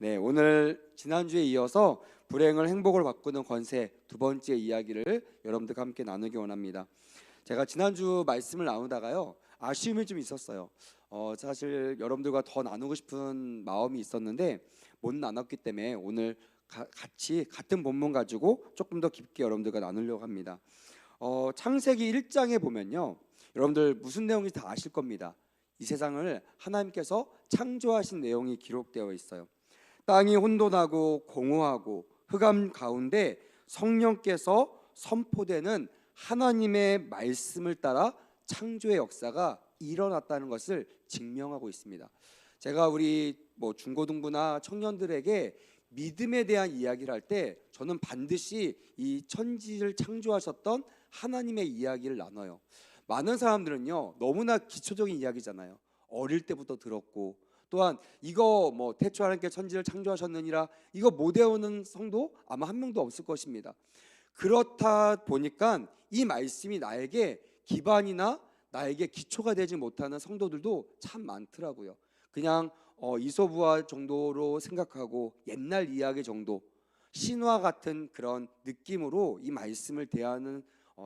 네, 오늘 지난주에 이어서 불행을 행복으로 바꾸는 권세 두 번째 이야기를 여러분들과 함께 나누기 원합니다. 제가 지난주 말씀을 나누다가요, 아쉬움이 좀 있었어요. 사실 여러분들과 더 나누고 싶은 마음이 있었는데 못 나눴기 때문에 오늘 같이 같은 본문 가지고 조금 더 깊게 여러분들과 나누려고 합니다. 창세기 1장에 보면요, 여러분들 무슨 내용인지 다 아실 겁니다. 이 세상을 하나님께서 창조하신 내용이 기록되어 있어요. 땅이 혼돈하고 공허하고 흑암 가운데 성령께서 선포되는 하나님의 말씀을 따라 창조의 역사가 일어났다는 것을 증명하고 있습니다. 제가 우리 중고등부나 청년들에게 믿음에 대한 이야기를 할 때 저는 반드시 이 천지를 창조하셨던 하나님의 이야기를 나눠요. 많은 사람들은요, 너무나 기초적인 이야기잖아요. 어릴 때부터 들었고, 또한 이거 태초 하나님께 천지를 창조하셨느니라, 이거 못 외우는 성도 아마 한 명도 없을 것입니다. 그렇다 보니까 이 말씀이 나에게 기반이나 나에게 기초가 되지 못하는 성도들도 참 많더라고요. 그냥 이소부화 정도로 생각하고 옛날 이야기 정도, 신화 같은 그런 느낌으로 이 말씀을 대하는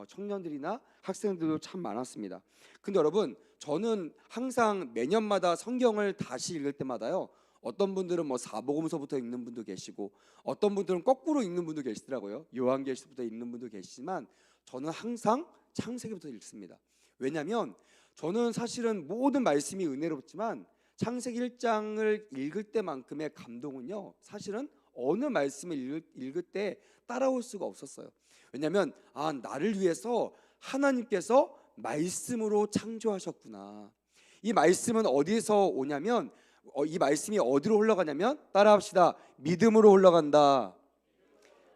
청년들이나 학생들도 참 많았습니다. 근데 여러분, 저는 항상 매년마다 성경을 다시 읽을 때마다요, 어떤 분들은 사복음서부터 읽는 분도 계시고 어떤 분들은 거꾸로 읽는 분도 계시더라고요. 요한계시부터 읽는 분도 계시지만 저는 항상 창세기부터 읽습니다. 왜냐하면 저는 사실은 모든 말씀이 은혜롭지만 창세기 1장을 읽을 때만큼의 감동은요, 사실은 어느 말씀을 읽을 때 따라올 수가 없었어요. 왜냐하면 나를 위해서 하나님께서 말씀으로 창조하셨구나. 이 말씀은 어디서 오냐면 이 말씀이 어디로 흘러가냐면, 따라합시다. 믿음으로 흘러간다.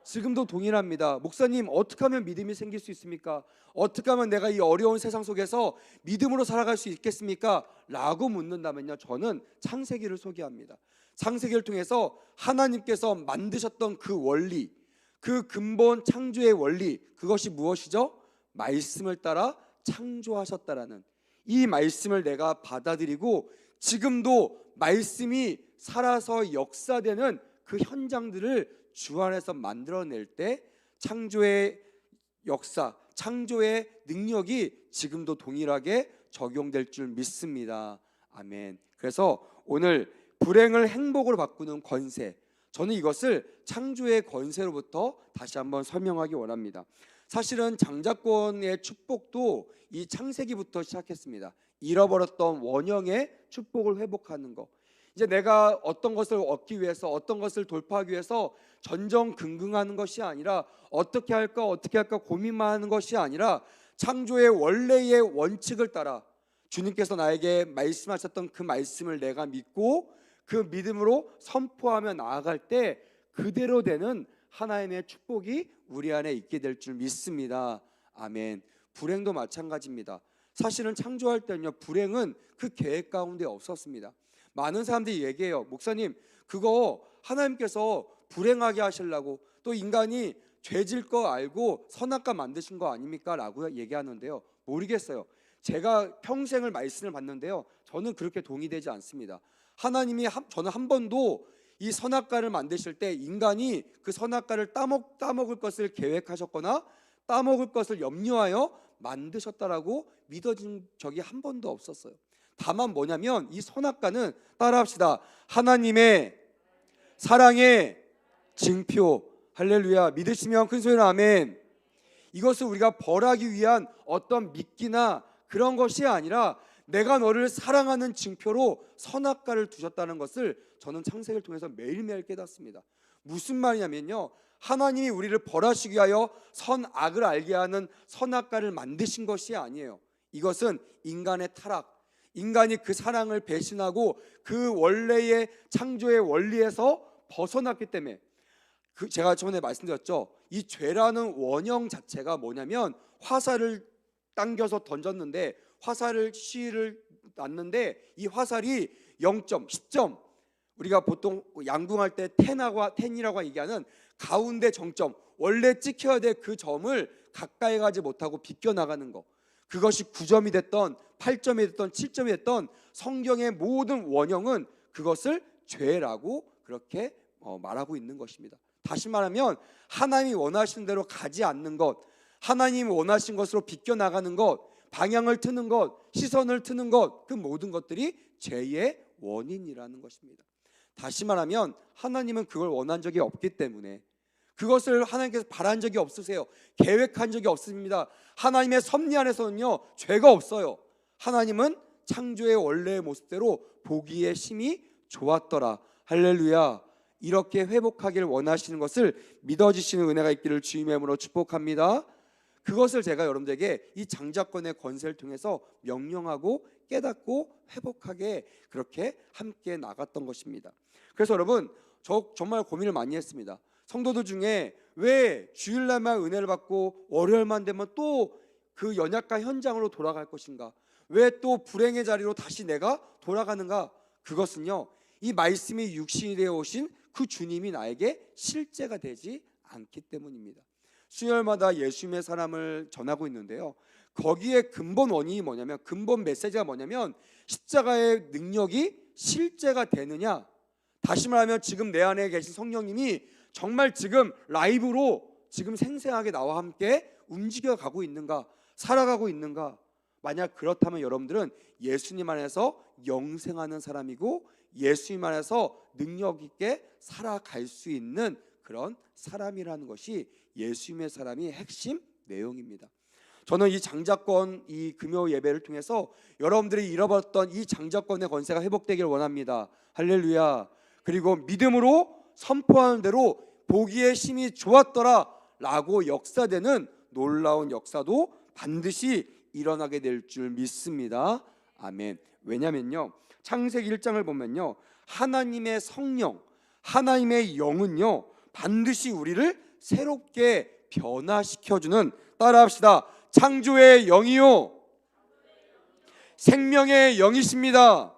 지금도 동일합니다. 목사님, 어떻게 하면 믿음이 생길 수 있습니까? 어떻게 하면 내가 이 어려운 세상 속에서 믿음으로 살아갈 수 있겠습니까? 라고 묻는다면요, 저는 창세기를 소개합니다. 창세기를 통해서 하나님께서 만드셨던 그 원리, 그 근본 창조의 원리, 그것이 무엇이죠? 말씀을 따라 창조하셨다라는 이 말씀을 내가 받아들이고 지금도 말씀이 살아서 역사되는 그 현장들을 주 안에서 만들어낼 때 창조의 역사, 창조의 능력이 지금도 동일하게 적용될 줄 믿습니다. 아멘. 그래서 오늘 불행을 행복으로 바꾸는 권세, 저는 이것을 창조의 권세로부터 다시 한번 설명하기 원합니다. 사실은 장자권의 축복도 이 창세기부터 시작했습니다. 잃어버렸던 원형의 축복을 회복하는 것. 이제 내가 어떤 것을 얻기 위해서, 어떤 것을 돌파하기 위해서 전전긍긍하는 것이 아니라 어떻게 할까 고민만 하는 것이 아니라 창조의 원래의 원칙을 따라 주님께서 나에게 말씀하셨던 그 말씀을 내가 믿고 그 믿음으로 선포하며 나아갈 때 그대로 되는 하나님의 축복이 우리 안에 있게 될 줄 믿습니다. 아멘. 불행도 마찬가지입니다. 사실은 창조할 때는요, 불행은 그 계획 가운데 없었습니다. 많은 사람들이 얘기해요. 목사님, 그거 하나님께서 불행하게 하시려고, 또 인간이 죄질 거 알고 선악과 만드신 거 아닙니까? 라고 얘기하는데요, 모르겠어요. 제가 평생을 말씀을 받는데요, 저는 그렇게 동의되지 않습니다. 하나님이 저는 한 번도 이 선악과를 만드실 때 인간이 그 선악과를 따먹을 것을 계획하셨거나 따먹을 것을 염려하여 만드셨다라고 믿어진 적이 한 번도 없었어요. 다만 뭐냐면 이 선악과는, 따라합시다, 하나님의 사랑의 징표. 할렐루야. 믿으시면 큰 소리로 아멘. 이것을 우리가 벌하기 위한 어떤 미끼나 그런 것이 아니라 내가 너를 사랑하는 징표로 선악과를 두셨다는 것을 저는 창세기를 통해서 매일매일 깨닫습니다. 무슨 말이냐면요, 하나님이 우리를 벌하시기 위하여 선악을 알게 하는 선악과를 만드신 것이 아니에요. 이것은 인간의 타락, 인간이 그 사랑을 배신하고 그 원래의 창조의 원리에서 벗어났기 때문에, 제가 전에 말씀드렸죠, 이 죄라는 원형 자체가 뭐냐면 화살을 당겨서 던졌는데 화살을 시를 놨는데 이 화살이 0점, 10점, 우리가 보통 양궁할 때 텐이라고 얘기하는 가운데 정점, 원래 찍혀야 될 그 점을 가까이 가지 못하고 비껴나가는 거, 그것이 9점이 됐던 8점이 됐던 7점이 됐던 성경의 모든 원형은 그것을 죄라고 그렇게 말하고 있는 것입니다. 다시 말하면 하나님이 원하시는 대로 가지 않는 것, 하나님이 원하신 것으로 비껴나가는 것, 방향을 트는 것, 시선을 트는 것, 그 모든 것들이 죄의 원인이라는 것입니다. 다시 말하면 하나님은 그걸 원한 적이 없기 때문에, 그것을 하나님께서 바란 적이 없으세요. 계획한 적이 없습니다. 하나님의 섭리 안에서는요 죄가 없어요. 하나님은 창조의 원래의 모습대로 보기에 심히 좋았더라. 할렐루야. 이렇게 회복하기를 원하시는 것을 믿어지시는 은혜가 있기를 주님의 이름으로 축복합니다. 그것을 제가 여러분들에게 이 장자권의 권세를 통해서 명령하고 깨닫고 회복하게 그렇게 함께 나갔던 것입니다. 그래서 여러분, 저 정말 고민을 많이 했습니다. 성도들 중에 왜 주일날만 은혜를 받고 월요일만 되면 또 그 연약한 현장으로 돌아갈 것인가? 왜 또 불행의 자리로 다시 내가 돌아가는가? 그것은요, 이 말씀이 육신이 되어 오신 그 주님이 나에게 실제가 되지 않기 때문입니다. 수요일마다 예수님의 사람을 전하고 있는데요, 거기에 근본 원인이 뭐냐면, 근본 메시지가 뭐냐면, 십자가의 능력이 실제가 되느냐, 다시 말하면 지금 내 안에 계신 성령님이 정말 지금 라이브로 지금 생생하게 나와 함께 움직여가고 있는가, 살아가고 있는가. 만약 그렇다면 여러분들은 예수님 안에서 영생하는 사람이고 예수님 안에서 능력 있게 살아갈 수 있는 그런 사람이라는 것이 예수님의 사람이 핵심 내용입니다. 저는 이 장자권, 이 금요 예배를 통해서 여러분들이 잃어버렸던 이 장자권의 권세가 회복되기를 원합니다. 할렐루야. 그리고 믿음으로 선포하는 대로 보기에 심히 좋았더라 라고 역사되는 놀라운 역사도 반드시 일어나게 될 줄 믿습니다. 아멘. 왜냐면요, 창세기 1장을 보면요, 하나님의 성령, 하나님의 영은요 반드시 우리를 새롭게 변화시켜주는, 따라합시다, 창조의 영이요 생명의 영이십니다.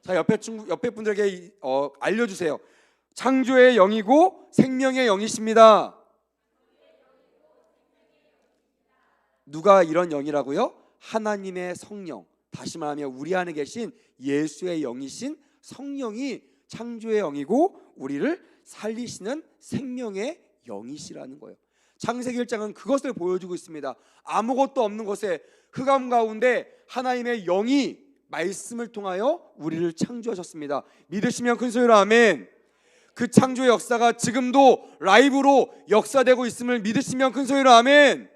자, 옆에 분들에게 알려주세요. 창조의 영이고 생명의 영이십니다. 누가 이런 영이라고요? 하나님의 성령, 다시 말하면 우리 안에 계신 예수의 영이신 성령이 창조의 영이고 우리를 살리시는 생명의 영이시라는 거예요. 창세기 1장은 그것을 보여주고 있습니다. 아무것도 없는 곳에 흑암 가운데 하나님의 영이 말씀을 통하여 우리를 창조하셨습니다. 믿으시면 큰 소리로 아멘. 그 창조의 역사가 지금도 라이브로 역사되고 있음을 믿으시면 큰 소리로 아멘.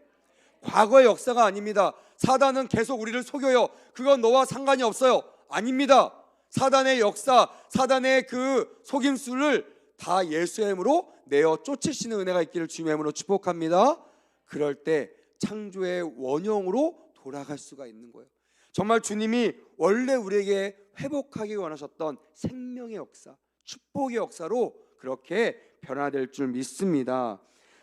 과거의 역사가 아닙니다. 사단은 계속 우리를 속여요. 그건 너와 상관이 없어요. 아닙니다. 사단의 역사, 사단의 그 속임수를 다 예수의 이름으로 내어 쫓으시는 은혜가 있기를 주님의 이름으로 축복합니다. 그럴 때 창조의 원형으로 돌아갈 수가 있는 거예요. 정말 주님이 원래 우리에게 회복하기 원하셨던 생명의 역사, 축복의 역사로 그렇게 변화될 줄 믿습니다.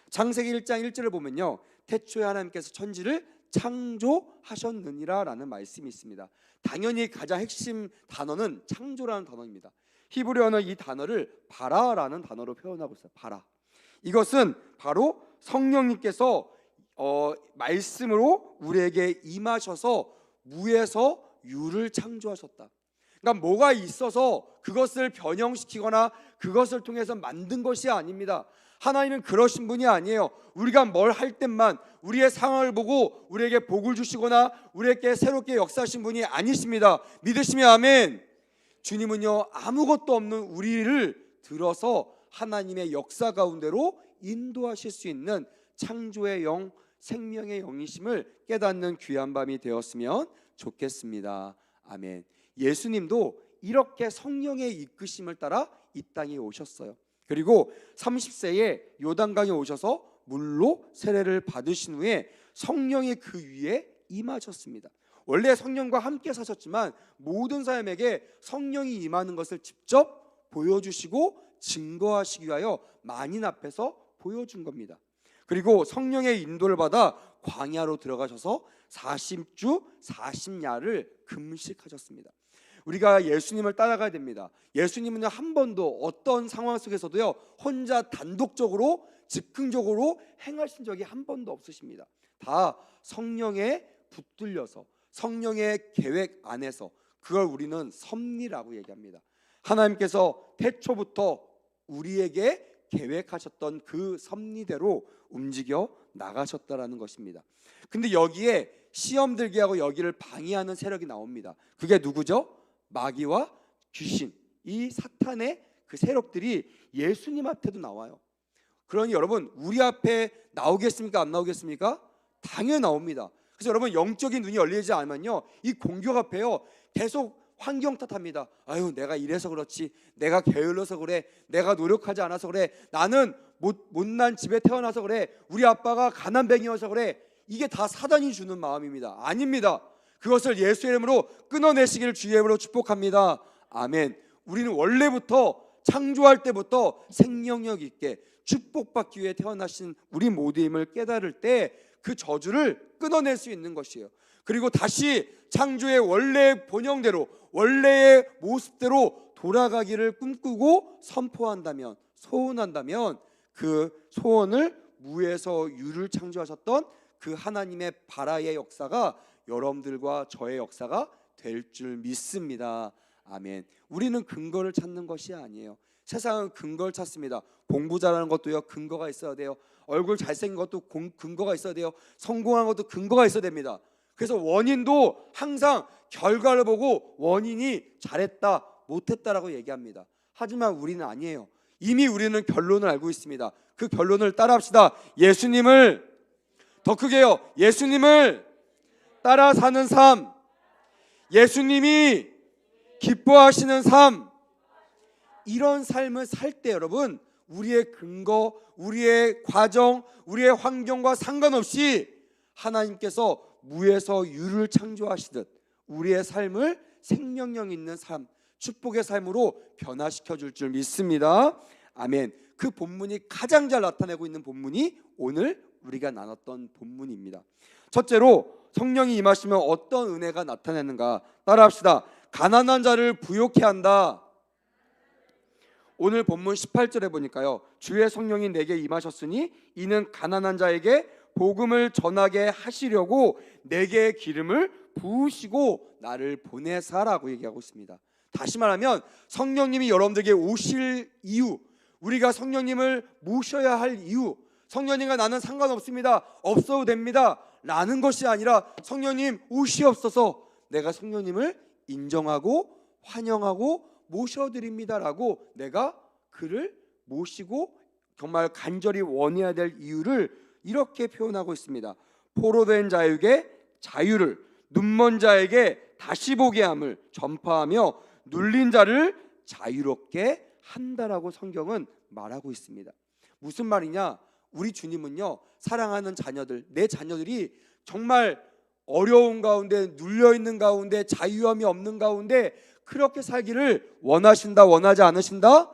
창세기 1장 1절을 보면요, 태초에 하나님께서 천지를 창조하셨느니라 라는 말씀이 있습니다. 당연히 가장 핵심 단어는 창조라는 단어입니다. 히브리어는 이 단어를 바라라는 단어로 표현하고 있어요. 바라. 이것은 바로 성령님께서 말씀으로 우리에게 임하셔서 무에서 유를 창조하셨다. 그러니까 뭐가 있어서 그것을 변형시키거나 그것을 통해서 만든 것이 아닙니다. 하나님은 그러신 분이 아니에요. 우리가 뭘 할 때만 우리의 상황을 보고 우리에게 복을 주시거나 우리에게 새롭게 역사하신 분이 아니십니다. 믿으시면 아멘. 주님은요, 아무것도 없는 우리를 들어서 하나님의 역사 가운데로 인도하실 수 있는 창조의 영, 생명의 영이심을 깨닫는 귀한 밤이 되었으면 좋겠습니다. 아멘. 예수님도 이렇게 성령의 이끄심을 따라 이 땅에 오셨어요. 그리고 30세에 요단강에 오셔서 물로 세례를 받으신 후에 성령이 그 위에 임하셨습니다. 원래 성령과 함께 사셨지만 모든 사람에게 성령이 임하는 것을 직접 보여주시고 증거하시기 위하여 만인 앞에서 보여준 겁니다. 그리고 성령의 인도를 받아 광야로 들어가셔서 40주 40야를 금식하셨습니다. 우리가 예수님을 따라가야 됩니다. 예수님은 한 번도 어떤 상황 속에서도요 혼자 단독적으로 즉흥적으로 행하신 적이 한 번도 없으십니다. 다 성령에 붙들려서 성령의 계획 안에서, 그걸 우리는 섭리라고 얘기합니다. 하나님께서 태초부터 우리에게 계획하셨던 그 섭리대로 움직여 나가셨다라는 것입니다. 근데 여기에 시험 들게 하고 여기를 방해하는 세력이 나옵니다. 그게 누구죠? 마귀와 귀신, 이 사탄의 그 세력들이 예수님한테도 나와요. 그러니 여러분, 우리 앞에 나오겠습니까? 안 나오겠습니까? 당연히 나옵니다. 그래서 여러분, 영적인 눈이 열리지 않으면요, 이 공격 앞에요 계속 환경 탓합니다. 아유, 내가 이래서 그렇지, 내가 게을러서 그래, 내가 노력하지 않아서 그래, 나는 못난 집에 태어나서 그래, 우리 아빠가 가난뱅이여서 그래. 이게 다 사단이 주는 마음입니다. 아닙니다. 그것을 예수의 이름으로 끊어내시기를 주의 이름으로 축복합니다. 아멘. 우리는 원래부터 창조할 때부터 생명력 있게 축복받기 위해 태어나신 우리 모두임을 깨달을 때 그 저주를 끊어낼 수 있는 것이에요. 그리고 다시 창조의 원래의 본형대로, 원래의 모습대로 돌아가기를 꿈꾸고 선포한다면, 소원한다면, 그 소원을 무에서 유를 창조하셨던 그 하나님의 바라의 역사가 여러분들과 저의 역사가 될 줄 믿습니다. 아멘. 우리는 근거를 찾는 것이 아니에요. 세상은 근거를 찾습니다. 공부 잘하는 것도요, 근거가 있어야 돼요. 얼굴 잘생긴 것도 근거가 있어야 돼요. 성공한 것도 근거가 있어야 됩니다. 그래서 원인도 항상 결과를 보고 원인이 잘했다, 못했다라고 얘기합니다. 하지만 우리는 아니에요. 이미 우리는 결론을 알고 있습니다. 그 결론을 따라합시다. 예수님을, 더 크게요, 예수님을 따라 사는 삶, 예수님이 기뻐하시는 삶, 이런 삶을 살 때 여러분, 우리의 근거, 우리의 과정, 우리의 환경과 상관없이 하나님께서 무에서 유를 창조하시듯 우리의 삶을 생명력 있는 삶, 축복의 삶으로 변화시켜 줄 줄 믿습니다. 아멘. 그 본문이 가장 잘 나타내고 있는 본문이 오늘 우리가 나눴던 본문입니다. 첫째로, 성령이 임하시면 어떤 은혜가 나타나는가 따라합시다. 가난한 자를 부욕해 한다. 오늘 본문 18절에 보니까요, 주의 성령이 내게 임하셨으니 이는 가난한 자에게 복음을 전하게 하시려고 내게 기름을 부으시고 나를 보내사라고 얘기하고 있습니다. 다시 말하면 성령님이 여러분들에게 오실 이유, 우리가 성령님을 모셔야 할 이유, 성령님과 나는 상관없습니다, 없어도 됩니다 라는 것이 아니라, 성령님 오시옵소서, 내가 성령님을 인정하고 환영하고 모셔드립니다라고 내가 그를 모시고 정말 간절히 원해야 될 이유를 이렇게 표현하고 있습니다. 포로된 자에게 자유를, 눈먼 자에게 다시 보게 함을 전파하며 눌린 자를 자유롭게 한다라고 성경은 말하고 있습니다. 무슨 말이냐? 우리 주님은요, 사랑하는 자녀들, 내 자녀들이 정말 어려운 가운데, 눌려있는 가운데, 자유함이 없는 가운데 그렇게 살기를 원하신다, 원하지 않으신다?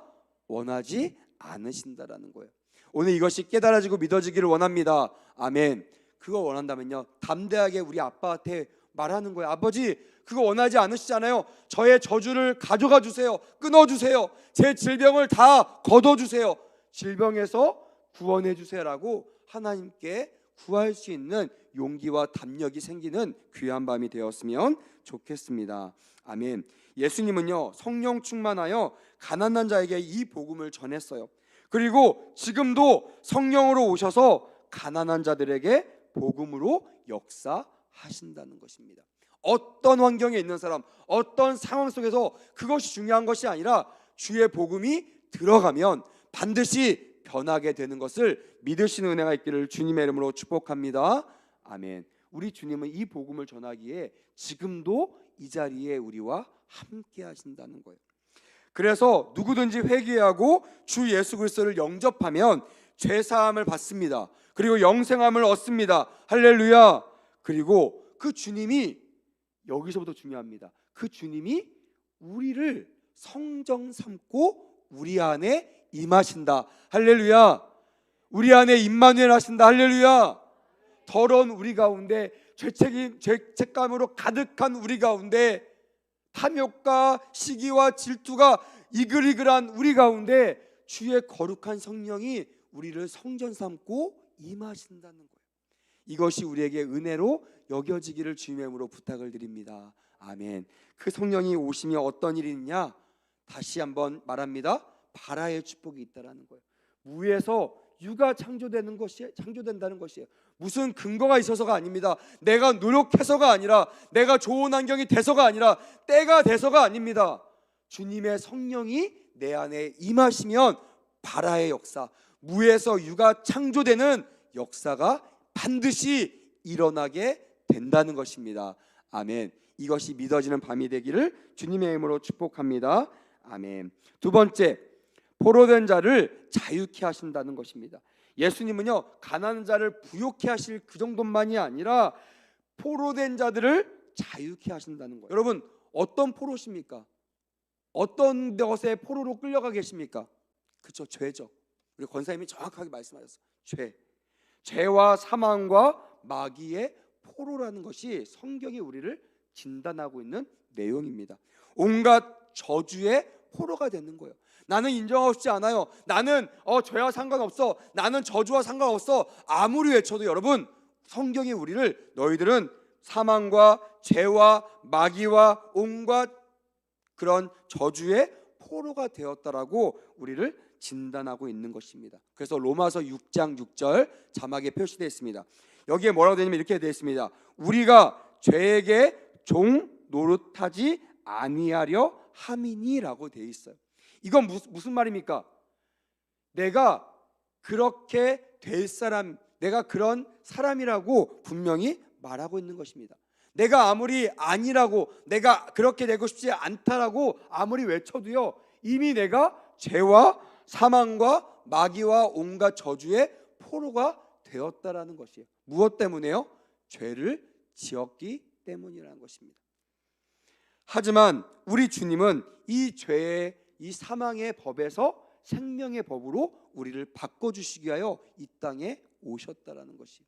원하지 않으신다라는 거예요. 오늘 이것이 깨달아지고 믿어지기를 원합니다. 아멘. 그거 원한다면요, 담대하게 우리 아빠한테 말하는 거예요. 아버지, 그거 원하지 않으시잖아요. 저의 저주를 가져가 주세요. 끊어주세요. 제 질병을 다 걷어주세요. 질병에서 구원해 주세요라고 하나님께 구할 수 있는 용기와 담력이 생기는 귀한 밤이 되었으면 좋겠습니다. 아멘. 예수님은요, 성령 충만하여 가난한 자에게 이 복음을 전했어요. 그리고 지금도 성령으로 오셔서 가난한 자들에게 복음으로 역사하신다는 것입니다. 어떤 환경에 있는 사람, 어떤 상황 속에서 그것이 중요한 것이 아니라 주의 복음이 들어가면 반드시 변하게 되는 것을 믿으시는 은혜가 있기를 주님의 이름으로 축복합니다. 아멘. 우리 주님은 이 복음을 전하기에 지금도 이 자리에 우리와 함께 하신다는 거예요. 그래서 누구든지 회개하고 주 예수 그리스도를 영접하면 죄사함을 받습니다. 그리고 영생함을 얻습니다. 할렐루야. 그리고 그 주님이, 여기서부터 중요합니다, 그 주님이 우리를 성정 삼고 우리 안에 임하신다. 할렐루야. 우리 안에 임마누엘 하신다. 할렐루야. 더러운 우리 가운데, 죄책감으로 가득한 우리 가운데, 탐욕과 시기와 질투가 이글이글한 우리 가운데 주의 거룩한 성령이 우리를 성전 삼고 임하신다는 거예요. 이것이 우리에게 은혜로 여겨지기를 주님의 이름으로 부탁을 드립니다. 아멘. 그 성령이 오시며 어떤 일이 있냐? 다시 한번 말합니다. 바라의 축복이 있다라는 거예요. 무에서 유가 창조된다는 것이에요. 무슨 근거가 있어서가 아닙니다. 내가 노력해서가 아니라, 내가 좋은 환경이 돼서가 아니라, 때가 돼서가 아닙니다. 주님의 성령이 내 안에 임하시면 바라의 역사, 무에서 유가 창조되는 역사가 반드시 일어나게 된다는 것입니다. 아멘. 이것이 믿어지는 밤이 되기를 주님의 이름으로 축복합니다. 아멘. 두 번째, 포로된 자를 자유케 하신다는 것입니다. 예수님은요, 가난한 자를 부욕케 하실 그 정도만이 아니라 포로된 자들을 자유케 하신다는 거예요. 여러분, 어떤 포로십니까? 어떤 것에 포로로 끌려가 계십니까? 그렇죠, 죄죠. 우리 권사님이 정확하게 말씀하셨어요. 죄와 사망과 마귀의 포로라는 것이 성경이 우리를 진단하고 있는 내용입니다. 온갖 저주의 포로가 되는 거예요. 나는 인정하고 싶지 않아요. 나는 죄와 상관없어. 나는 저주와 상관없어. 아무리 외쳐도 여러분, 성경이 우리를 너희들은 사망과 죄와 마귀와 온갖 그런 저주의 포로가 되었다라고 우리를 진단하고 있는 것입니다. 그래서 로마서 6장 6절 자막에 표시되어 있습니다. 여기에 뭐라고 되냐면 이렇게 되어 있습니다. 우리가 죄에게 종 노릇하지 아니하려 함이니라고 되어 있어요. 이건 무슨 말입니까? 내가 그렇게 될 사람, 내가 그런 사람이라고 분명히 말하고 있는 것입니다. 내가 아무리 아니라고, 내가 그렇게 되고 싶지 않다라고 아무리 외쳐도요, 이미 내가 죄와 사망과 마귀와 온갖 저주의 포로가 되었다라는 것이에요. 무엇 때문에요? 죄를 지었기 때문이라는 것입니다. 하지만 우리 주님은 이 죄의, 이 사망의 법에서 생명의 법으로 우리를 바꿔주시기 위하여 이 땅에 오셨다라는 것이에요.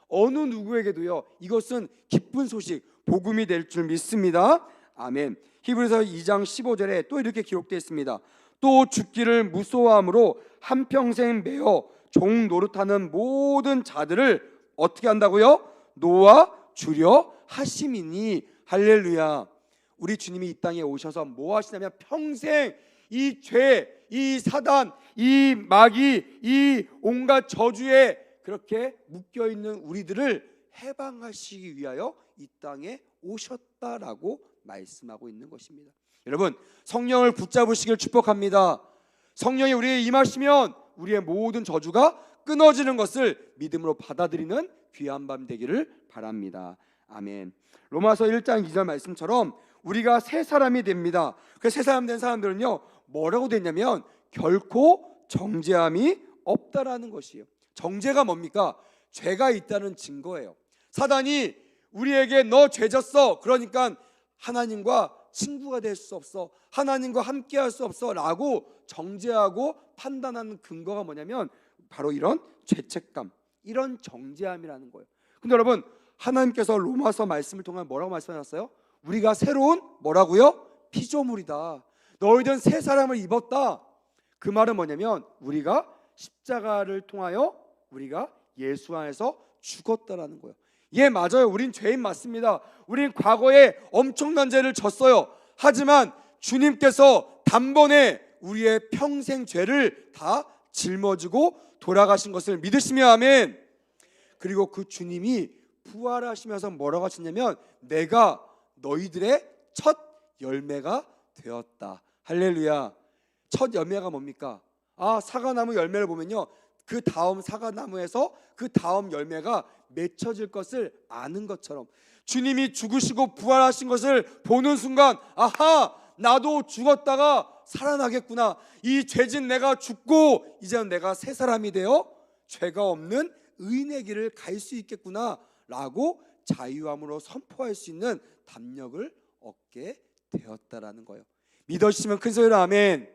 어느 누구에게도요, 이것은 기쁜 소식, 복음이 될 줄 믿습니다. 아멘. 히브리서 2장 15절에 또 이렇게 기록되어 있습니다. 또 죽기를 무소함으로 한평생 매어 종 노릇하는 모든 자들을 어떻게 한다고요? 놓아 주려 하심이니. 할렐루야. 우리 주님이 이 땅에 오셔서 뭐 하시냐면 평생 이 죄, 이 사단, 이 마귀, 이 온갖 저주에 그렇게 묶여있는 우리들을 해방하시기 위하여 이 땅에 오셨다라고 말씀하고 있는 것입니다. 여러분, 성령을 붙잡으시길 축복합니다. 성령이 우리에 임하시면 우리의 모든 저주가 끊어지는 것을 믿음으로 받아들이는 귀한 밤 되기를 바랍니다. 아멘. 로마서 1장 2절 말씀처럼 우리가 새 사람이 됩니다. 그 새 사람 된 사람들은요, 뭐라고 됐냐면 결코 정죄함이 없다라는 것이에요. 정죄가 뭡니까? 죄가 있다는 증거예요. 사단이 우리에게 너 죄졌어, 그러니까 하나님과 친구가 될 수 없어, 하나님과 함께 할 수 없어 라고 정죄하고 판단하는 근거가 뭐냐면 바로 이런 죄책감, 이런 정죄함이라는 거예요. 근데 여러분, 하나님께서 로마서 말씀을 통해 뭐라고 말씀하셨어요? 우리가 새로운 뭐라고요? 피조물이다. 너희들은 새 사람을 입었다. 그 말은 뭐냐면 우리가 십자가를 통하여 우리가 예수 안에서 죽었다라는 거예요. 예, 맞아요. 우린 죄인 맞습니다. 우린 과거에 엄청난 죄를 졌어요. 하지만 주님께서 단번에 우리의 평생 죄를 다 짊어지고 돌아가신 것을 믿으시며 아멘. 그리고 그 주님이 부활하시면서 뭐라고 하셨냐면 내가 너희들의 첫 열매가 되었다. 할렐루야. 첫 열매가 뭡니까? 사과나무 열매를 보면요, 그 다음 사과나무에서 그 다음 열매가 맺혀질 것을 아는 것처럼 주님이 죽으시고 부활하신 것을 보는 순간 아하, 나도 죽었다가 살아나겠구나. 이 죄진 내가 죽고 이제는 내가 새 사람이 되어 죄가 없는 의인의 길을 갈 수 있겠구나 라고 자유함으로 선포할 수 있는 담력을 얻게 되었다라는 거예요. 믿어주시면 큰 소리로 아멘.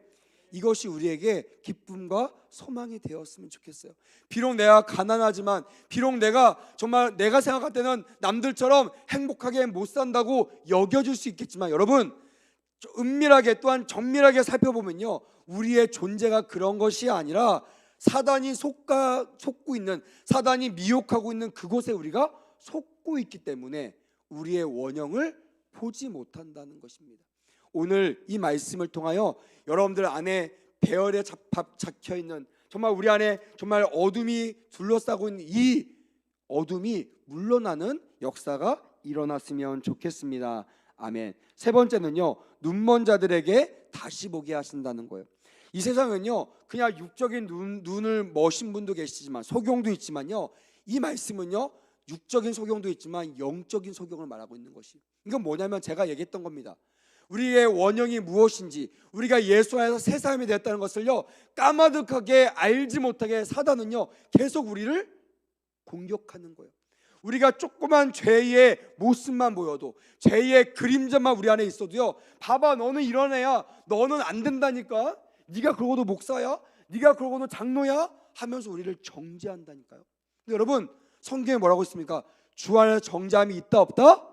이것이 우리에게 기쁨과 소망이 되었으면 좋겠어요. 비록 내가 가난하지만, 비록 내가 정말 내가 생각할 때는 남들처럼 행복하게 못 산다고 여겨질 수 있겠지만, 여러분 은밀하게 또한 정밀하게 살펴보면요, 우리의 존재가 그런 것이 아니라 사단이 속고 있는, 사단이 미혹하고 있는 그곳에 우리가 속고 있기 때문에 우리의 원형을 보지 못한다는 것입니다. 오늘 이 말씀을 통하여 여러분들 안에 배열에 잡혀 있는, 정말 우리 안에 정말 어둠이 둘러싸고 있는 이 어둠이 물러나는 역사가 일어났으면 좋겠습니다. 아멘. 세 번째는요, 눈먼 자들에게 다시 보게 하신다는 거예요. 이 세상은요, 그냥 육적인 눈을 머신 분도 계시지만, 소경도 있지만요, 이 말씀은요, 육적인 소경도 있지만 영적인 소경을 말하고 있는 것이, 이건 뭐냐면 제가 얘기했던 겁니다. 우리의 원형이 무엇인지, 우리가 예수 안에서 새 사람이 되었다는 것을요, 까마득하게 알지 못하게 사단은요 계속 우리를 공격하는 거예요. 우리가 조그만 죄의 모습만 보여도, 죄의 그림자만 우리 안에 있어도요, 봐봐, 너는 이런 애야, 너는 안 된다니까, 네가 그러고도 목사야, 네가 그러고도 장로야 하면서 우리를 정죄한다니까요. 근데 여러분, 성경에 뭐라고 있습니까? 주 안에 정죄함이 있다 없다?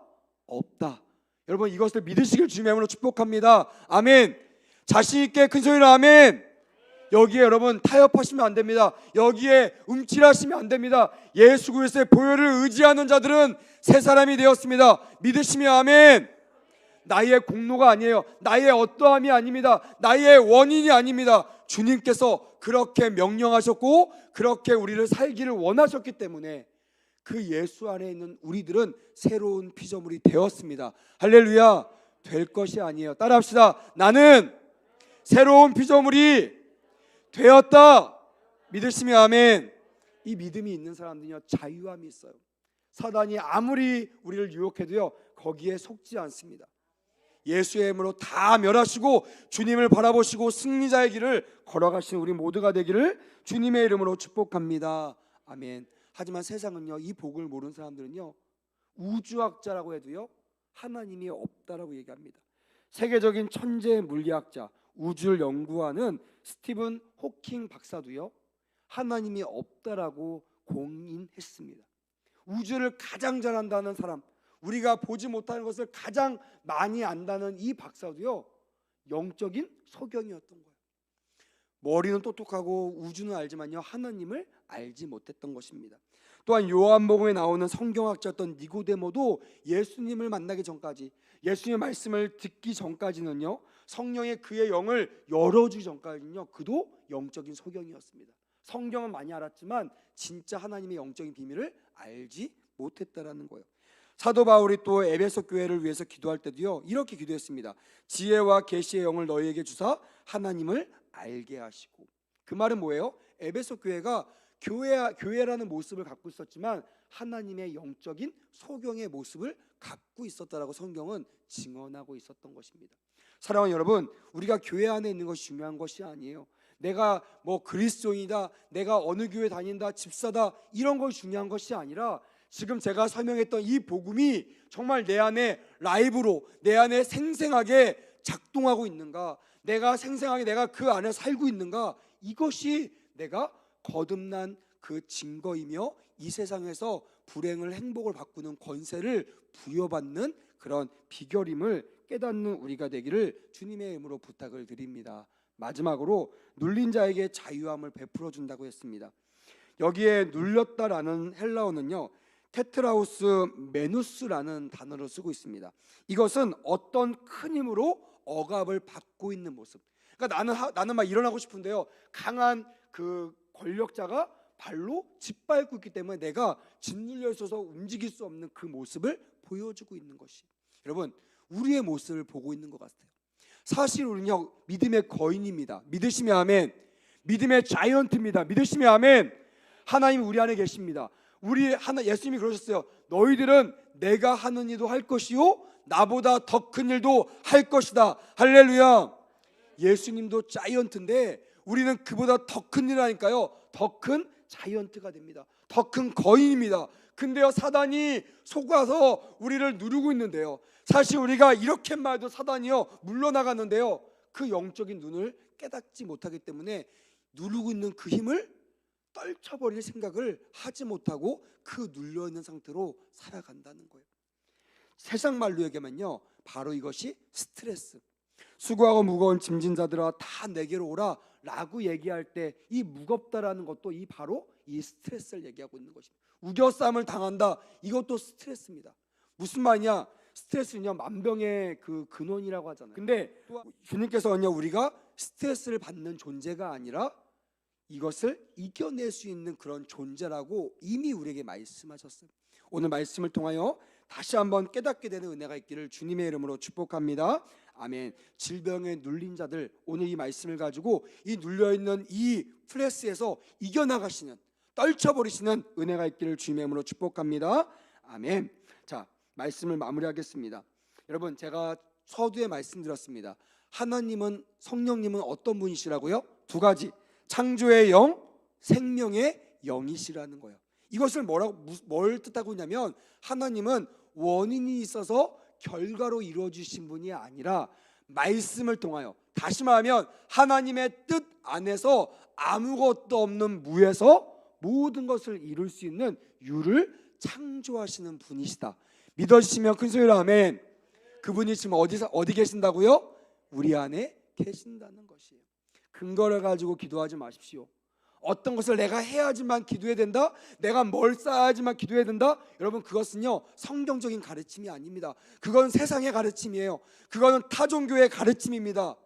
없다. 여러분, 이것을 믿으시길 주님의 이름으로 축복합니다. 아멘. 자신 있게 큰 소리로 아멘. 여기에 여러분 타협하시면 안 됩니다. 여기에 움찔하시면 안 됩니다. 예수 그리스도의 보혈을 의지하는 자들은 새 사람이 되었습니다. 믿으시면 아멘. 나의 공로가 아니에요. 나의 어떠함이 아닙니다. 나의 원인이 아닙니다. 주님께서 그렇게 명령하셨고 그렇게 우리를 살기를 원하셨기 때문에 그 예수 안에 있는 우리들은 새로운 피조물이 되었습니다. 할렐루야. 될 것이 아니에요. 따라합시다. 나는 새로운 피조물이 되었다. 믿으시면 아멘. 이 믿음이 있는 사람들은요, 자유함이 있어요. 사단이 아무리 우리를 유혹해도요, 거기에 속지 않습니다. 예수의 이름으로 다 멸하시고 주님을 바라보시고 승리자의 길을 걸어가시는 우리 모두가 되기를 주님의 이름으로 축복합니다. 아멘. 하지만 세상은요, 이 복을 모르는 사람들은요, 우주학자라고 해도요, 하나님이 없다라고 얘기합니다. 세계적인 천재 물리학자, 우주를 연구하는 스티븐 호킹 박사도요, 하나님이 없다라고 공인했습니다. 우주를 가장 잘한다는 사람, 우리가 보지 못하는 것을 가장 많이 안다는 이 박사도요, 영적인 소경이었던 거예요. 머리는 똑똑하고 우주는 알지만요, 하나님을 알지 못했던 것입니다. 또한 요한복음에 나오는 성경학자였던 니고데모도 예수님을 만나기 전까지, 예수님의 말씀을 듣기 전까지는요, 성령의 그의 영을 열어주기 전까지는요, 그도 영적인 소경이었습니다. 성경은 많이 알았지만 진짜 하나님의 영적인 비밀을 알지 못했다라는 거예요. 사도 바울이 또 에베소 교회를 위해서 기도할 때도요, 이렇게 기도했습니다. 지혜와 계시의 영을 너희에게 주사 하나님을 알게 하시고. 그 말은 뭐예요? 에베소 교회가 교회라는 모습을 갖고 있었지만 하나님의 영적인 소경의 모습을 갖고 있었다라고 성경은 증언하고 있었던 것입니다. 사랑하는 여러분, 우리가 교회 안에 있는 것이 중요한 것이 아니에요. 내가 뭐 그리스도인이다, 내가 어느 교회 다닌다, 집사다, 이런 것이 중요한 것이 아니라 지금 제가 설명했던 이 복음이 정말 내 안에 라이브로, 내 안에 생생하게 작동하고 있는가, 내가 생생하게 내가 그 안에 살고 있는가, 이것이 내가 거듭난 그 증거이며 이 세상에서 불행을 행복을 바꾸는 권세를 부여받는 그런 비결임을 깨닫는 우리가 되기를 주님의 이름으로 부탁을 드립니다. 마지막으로 눌린 자에게 자유함을 베풀어 준다고 했습니다. 여기에 눌렸다라는 헬라어는요, 테트라우스 메누스라는 단어를 쓰고 있습니다. 이것은 어떤 큰 힘으로 억압을 받고 있는 모습. 그러니까 나는 막 일어나고 싶은데요, 강한 그 권력자가 발로 짓밟고 있기 때문에 내가 짓눌려 있어서 움직일 수 없는 그 모습을 보여주고 있는 것이, 여러분, 우리의 모습을 보고 있는 것 같아요. 사실 우리는요, 믿음의 거인입니다. 믿으시면 아멘. 믿음의 자이언트입니다. 믿으시면 아멘. 하나님이 우리 안에 계십니다. 예수님이 그러셨어요. 너희들은 내가 하는 일도 할 것이요 나보다 더 큰 일도 할 것이다. 할렐루야. 예수님도 자이언트인데 우리는 그보다 더 큰 일을 하니까요, 더 큰 자이언트가 됩니다. 더 큰 거인입니다. 근데요, 사단이 속아서 우리를 누르고 있는데요, 사실 우리가 이렇게만 해도 사단이요 물러나갔는데요, 그 영적인 눈을 깨닫지 못하기 때문에 누르고 있는 그 힘을 떨쳐버릴 생각을 하지 못하고 그 눌려있는 상태로 살아간다는 거예요. 세상 말로 얘기하면요, 바로 이것이 스트레스. 수고하고 무거운 짐진 자들아 다 내게로 오라 라고 얘기할 때 이 무겁다라는 것도 바로 이 스트레스를 얘기하고 있는 것입니다. 우겨싸움을 당한다, 이것도 스트레스입니다. 무슨 말이냐, 스트레스는요 만병의 그 근원이라고 하잖아요. 근데 또 주님께서는요 우리가 스트레스를 받는 존재가 아니라 이것을 이겨낼 수 있는 그런 존재라고 이미 우리에게 말씀하셨어요. 오늘 말씀을 통하여 다시 한번 깨닫게 되는 은혜가 있기를 주님의 이름으로 축복합니다. 아멘. 질병에 눌린 자들, 오늘 이 말씀을 가지고 이 눌려있는 이 플레스에서 이겨나가시는, 떨쳐버리시는 은혜가 있기를 주님의 이름으로 축복합니다. 아멘. 자, 말씀을 마무리하겠습니다. 여러분, 제가 서두에 말씀드렸습니다. 하나님은, 성령님은 어떤 분이시라고요? 두 가지, 창조의 영, 생명의 영이시라는 거예요. 이것을 뭘 뜻하고 있냐면, 하나님은 원인이 있어서 결과로 이루어지신 분이 아니라 말씀을 통하여, 다시 말하면 하나님의 뜻 안에서 아무것도 없는 무에서 모든 것을 이룰 수 있는 유를 창조하시는 분이시다. 믿어지시면 큰 소리로 아멘. 그분이 지금 어디 계신다고요? 우리 안에 계신다는 것이에요. 근거를 가지고 기도하지 마십시오. 어떤 것을 내가 해야지만 기도해야 된다, 내가 뭘 쌓아야지만 기도해야 된다, 여러분 그것은요 성경적인 가르침이 아닙니다. 그건 세상의 가르침이에요. 그거는 타종교의 가르침입니다.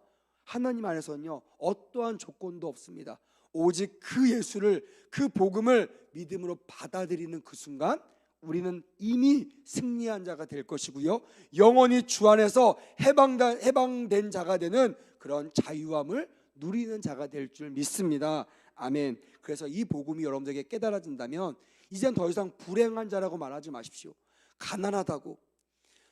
하나님 안에서는요 어떠한 조건도 없습니다. 오직 그 예수를, 그 복음을 믿음으로 받아들이는 그 순간 우리는 이미 승리한 자가 될 것이고요, 영원히 주 안에서 해방된 자가 되는 그런 자유함을 누리는 자가 될 줄 믿습니다. 아멘. 그래서 이 복음이 여러분들에게 깨달아진다면 이젠 더 이상 불행한 자라고 말하지 마십시오. 가난하다고.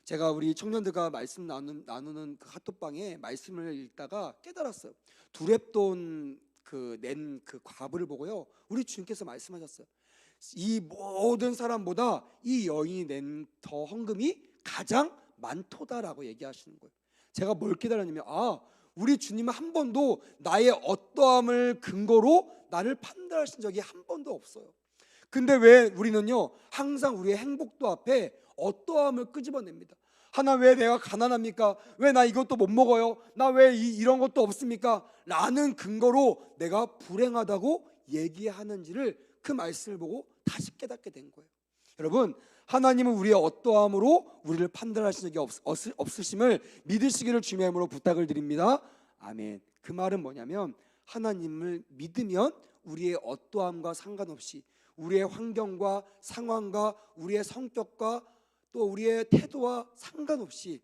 제가 우리 청년들과 말씀 나누는 그 핫도방에 말씀을 읽다가 깨달았어요. 두렙돈 낸 그 과부를 보고요, 우리 주님께서 말씀하셨어요. 이 모든 사람보다 이 여인이 낸 더 헌금이 가장 많도다라고 얘기하시는 거예요. 제가 뭘 깨달았냐면, 우리 주님은 한 번도 나의 어떠함을 근거로 나를 판단하신 적이 한 번도 없어요. 근데 왜 우리는요 항상 우리의 행복도 앞에 어떠함을 끄집어냅니다. 하나, 왜 내가 가난합니까? 왜 나 이것도 못 먹어요? 나 왜 이런 것도 없습니까? 라는 근거로 내가 불행하다고 얘기하는지를 그 말씀을 보고 다시 깨닫게 된 거예요. 여러분, 하나님은 우리의 어떠함으로 우리를 판단하신 적이 없으심을 믿으시기를 주님의 이름으로 부탁을 드립니다. 아멘. 그 말은 뭐냐면, 하나님을 믿으면 우리의 어떠함과 상관없이, 우리의 환경과 상황과 우리의 성격과 또 우리의 태도와 상관없이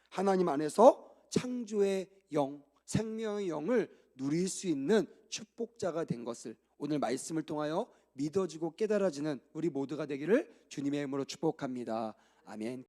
하나님 안에서 창조의 영, 생명의 영을 누릴 수 있는 축복자가 된 것을 오늘 말씀을 통하여 믿어지고 깨달아지는 우리 모두가 되기를 주님의 이름으로 축복합니다. 아멘.